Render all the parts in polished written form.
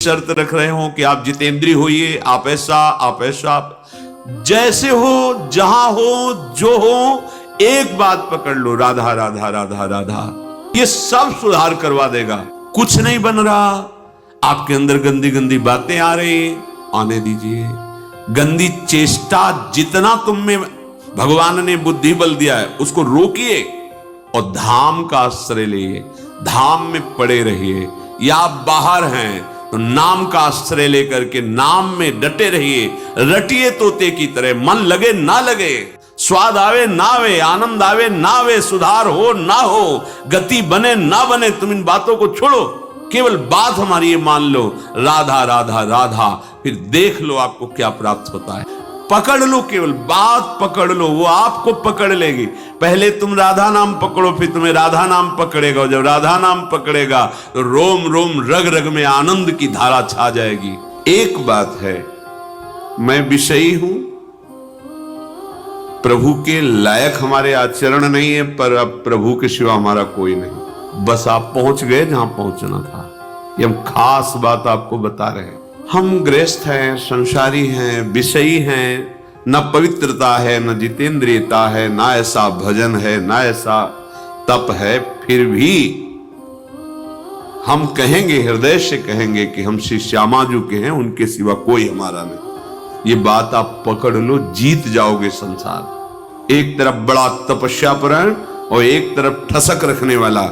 शर्त रख रहे हो कि आप जितेंद्रिय होइए, आप ऐसा जैसे हो, जहां हो, जो हो, एक बात पकड़ लो, राधा राधा राधा राधा। ये सब सुधार करवा देगा। कुछ नहीं बन रहा, आपके अंदर गंदी गंदी बातें आ रही, आने दीजिए। गंदी चेष्टा जितना तुम में भगवान ने बुद्धि बल दिया है उसको रोकिए और धाम का आश्रय लिए, धाम में पड़े रहिए। या आप बाहर हैं तो नाम का आश्रय लेकर के नाम में डटे रहिए, रटिए तोते की तरह। मन लगे ना लगे, स्वाद आवे ना आवे, आनंद आवे ना आवे, सुधार हो ना हो, गति बने ना बने, तुम इन बातों को छोड़ो, केवल बात हमारी ये मान लो, राधा राधा राधा। फिर देख लो आपको क्या प्राप्त होता है। पकड़ लो, केवल बात पकड़ लो, वो आपको पकड़ लेगी। पहले तुम राधा नाम पकड़ो, फिर तुम्हें राधा नाम पकड़ेगा। जब राधा नाम पकड़ेगा तो रोम रोम रग रग में आनंद की धारा छा जाएगी। एक बात है, मैं विषयी हूं, प्रभु के लायक हमारे आचरण नहीं है, पर अब प्रभु के सिवा हमारा कोई नहीं। बस आप पहुंच गए जहां पहुंचना था। ये हम खास बात आपको बता रहे हैं। हम गृहस्थ हैं, संसारी हैं, विषयी हैं, न पवित्रता है, न जितेंद्रियता है, ना ऐसा भजन है, ना ऐसा तप है। फिर भी हम कहेंगे, हृदय से कहेंगे कि हम श्री श्यामा जी के हैं, उनके सिवा कोई हमारा नहीं। ये बात आप पकड़ लो, जीत जाओगे संसार। एक तरफ बड़ा तपस्यापरायण और एक तरफ ठसक रखने वाला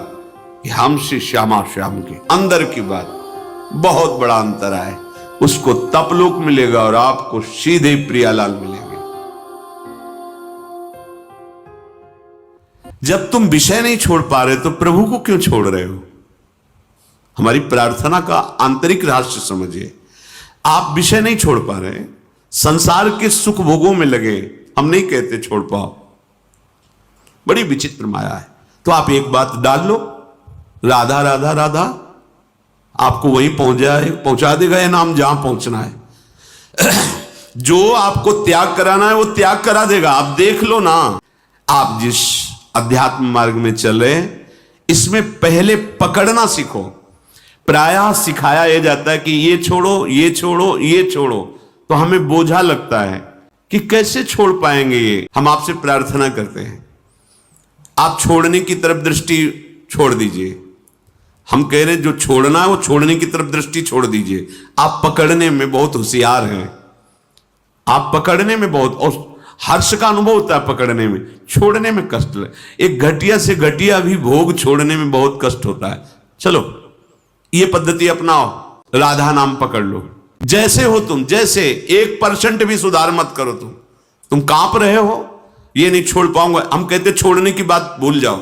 कि हम श्री श्यामा श्याम के। अंदर की बात बहुत बड़ा अंतर है। उसको तपलोक मिलेगा और आपको सीधे प्रियालाल मिलेंगे। जब तुम विषय नहीं छोड़ पा रहे तो प्रभु को क्यों छोड़ रहे हो? हमारी प्रार्थना का आंतरिक रहस्य समझिए। आप विषय नहीं छोड़ पा रहे, संसार के सुख भोगों में लगे, हम नहीं कहते छोड़ पाओ, बड़ी विचित्र माया है। तो आप एक बात डाल लो, राधा राधा राधा, आपको वहीं पहुंचा देगा ये नाम जहां पहुंचना है। जो आपको त्याग कराना है वो त्याग करा देगा। आप देख लो ना, आप जिस अध्यात्म मार्ग में चले, इसमें पहले पकड़ना सीखो। प्रायः सिखाया यह जाता है कि ये छोड़ो, ये छोड़ो, ये छोड़ो, तो हमें बोझा लगता है कि कैसे छोड़ पाएंगे ये। हम आपसे प्रार्थना करते हैं, आप छोड़ने की तरफ दृष्टि छोड़ दीजिए। हम कह रहे हैं जो छोड़ना है वो छोड़ने की तरफ दृष्टि छोड़ दीजिए। आप पकड़ने में बहुत होशियार हैं, आप पकड़ने में बहुत, और हर्ष का अनुभव होता है पकड़ने में, छोड़ने में कष्ट है। एक घटिया से घटिया भी भोग छोड़ने में बहुत कष्ट होता है। चलो ये पद्धति अपनाओ, राधा नाम पकड़ लो। जैसे हो तुम, जैसे 1% भी सुधार मत करो। तुम कांप रहे हो, ये नहीं छोड़ पाऊंगा। हम कहते छोड़ने की बात भूल जाओ,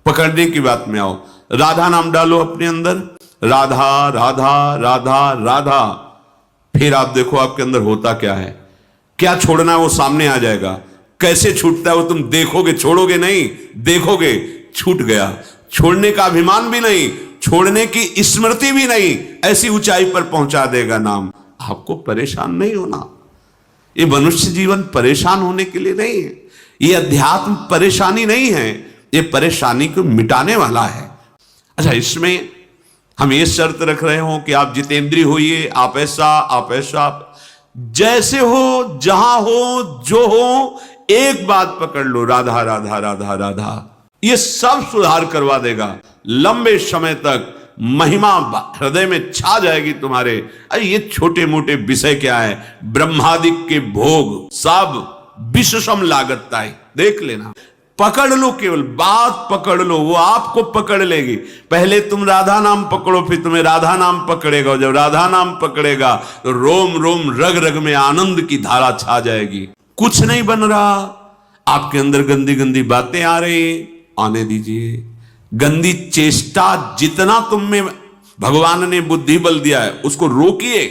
पकड़ने की बात में आओ। राधा नाम डालो अपने अंदर, राधा राधा राधा राधा। फिर आप देखो आपके अंदर होता क्या है। क्या छोड़ना है वो सामने आ जाएगा। कैसे छूटता है वो तुम देखोगे, छोड़ोगे नहीं, देखोगे छूट गया। छोड़ने का अभिमान भी नहीं, छोड़ने की स्मृति भी नहीं, ऐसी ऊंचाई पर पहुंचा देगा नाम। आपको परेशान नहीं होना। ये मनुष्य जीवन परेशान होने के लिए नहीं है। ये अध्यात्म परेशानी नहीं है, ये परेशानी को मिटाने वाला है। अच्छा, इसमें हम ये शर्त रख रहे हो कि आप जितेंद्रिय होइए, आप ऐसा जैसे हो, जहां हो, जो हो, एक बात पकड़ लो, राधा राधा राधा राधा। ये सब सुधार करवा देगा। लंबे समय तक महिमा हृदय में छा जाएगी तुम्हारे। अरे ये छोटे मोटे विषय क्या है, ब्रह्मादिक के भोग सब विषम लागत है। देख लेना, पकड़ लो, केवल बात पकड़ लो, वो आपको पकड़ लेगी। पहले तुम राधा नाम पकड़ो, फिर तुम्हें राधा नाम पकड़ेगा। जब राधा नाम पकड़ेगा तो रोम रोम रग रग में आनंद की धारा छा जाएगी। कुछ नहीं बन रहा, आपके अंदर गंदी गंदी बातें आ रही, आने दीजिए। गंदी चेष्टा जितना तुम में भगवान ने बुद्धि बल दिया है उसको रोकिए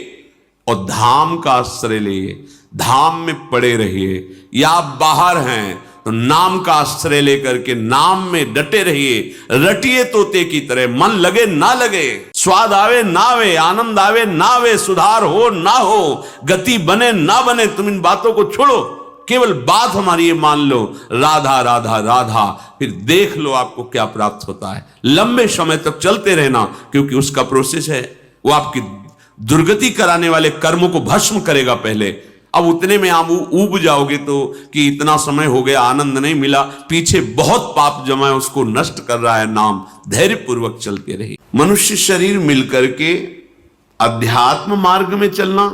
और धाम का आश्रय लिए, धाम में पड़े रहिए। या आप बाहर हैं तो नाम का आश्रय लेकर के नाम में डटे रहिए, रटिए तोते की तरह। मन लगे ना लगे, स्वाद आवे ना आवे, आनंद आवे ना आवे, सुधार हो ना हो, गति बने ना बने, तुम इन बातों को छोड़ो, केवल बात हमारी ये मान लो, राधा राधा राधा। फिर देख लो आपको क्या प्राप्त होता है। लंबे समय तक चलते रहना, क्योंकि उसका प्रोसेस है, वो आपकी दुर्गति कराने वाले कर्मों को भस्म करेगा पहले। अब उतने में आप ऊब जाओगे तो कि इतना समय हो गया, आनंद नहीं मिला, पीछे बहुत पाप जमा है, उसको नष्ट कर रहा है नाम। धैर्य पूर्वक चलते रहिए। मनुष्य शरीर मिलकर के अध्यात्म मार्ग में चलना